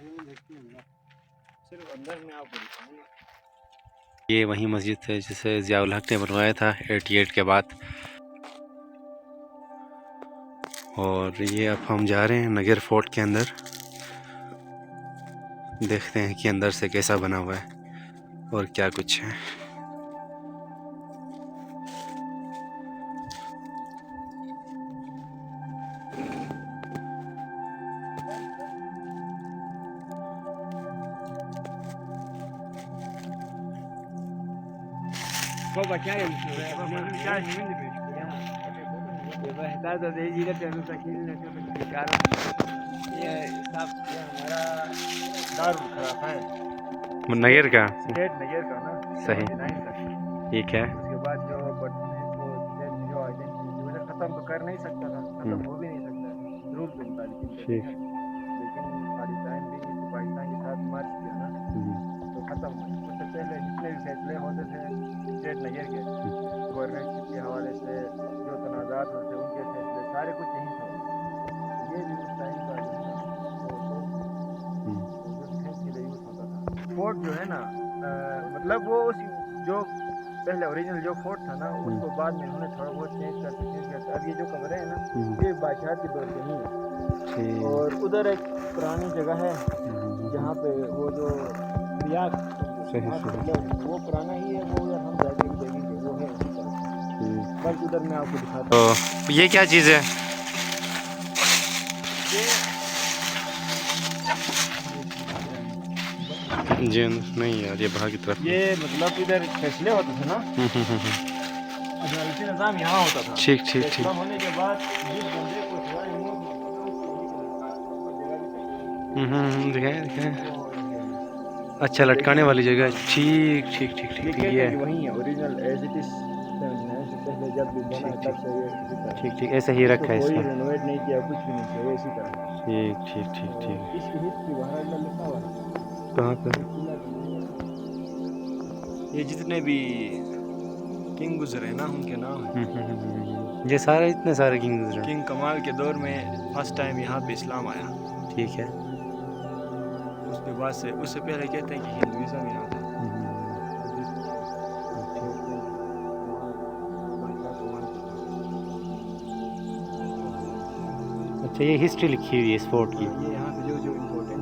सिर्फ अंदर में आपको दिखाऊंगा। ये वही मस्जिद है जिसे ज़ियाउल हक ने बनवाया था 88 के बाद। और ये अब हम जा रहे हैं नगर फोर्ट के अंदर, देखते हैं कि अंदर से कैसा बना हुआ है और क्या कुछ है। नगर का स्टेट नगर का ना सही, 79 का। ठीक है। उसके बाद जो जो आइडेंटिटी खत्म तो कर नहीं सकता था, खत्म हो भी नहीं सकता रूल के मुताबिक। ठीक। लेकिन पाकिस्तान भी पाकिस्तान के साथ मार्च किया ना तो खत्म हो। उससे पहले जितने भी फैसले होते थे स्टेट नगर के गवर्नमेंट के हवाले से, जो तनाज़ात होते उनके फैसले सारे कुछ यहीं थे। ये भी उस टाइम का जो है ना फोर्ट जो है ना, मतलब वो उस जो पहले ओरिजिनल जो फोर्ट था ना उसको बाद में उन्होंने थोड़ा बहुत चेंज करते। अब ये जो कमरे हैं ना ये बादशाह के दौर के नहीं है। और उधर एक पुरानी जगह है जहाँ पे वो जो रियाज वो पुराना ही है, वो उधर हम जाके भी देखेंगे, वो है उसी तरफ। बस उधर मैं आपको दिखाता हूँ। तो ये क्या चीज़ है? जी नहीं यार, ये बाहर की तरफ। ये मतलब इधर फैसले होते थे ना, अदालती निज़ाम यहाँ होता था। ठीक ठीक ठीक। फैसला होने के बाद जिस बंदे को दिखाएं दिखाएं। अच्छा, लटकाने वाली जगह। ठीक ठीक ठीक ठीक, ये वही है ओरिजिनल एज इट इज। पहले जब भी बना तब से ये इसी तरह ठीक ठीक ऐसे ही रखा है कोई इसको। रेनोवेट नहीं किया, कुछ भी नहीं किया, वो इसी तरह। ठीक ठीक ठीक ठीक। इसकी हिस्ट्री बाहर लिखा हुआ है। कहाँ पर? ये जितने भी किंग गुजरे ना उनके नाम है। ये सारे इतने सारे किंग गुजरे। किंग कमाल के दौर में फर्स्ट टाइम यहाँ पे इस्लाम आया। ठीक है। उसके बाद से, उससे पहले कहते हैं कि हिंदुइज्म यहाँ था। अच्छा, ये हिस्ट्री लिखी हुई है इस फोर्ट की। ये यहाँ पे जो जो इम्पोर्टेंट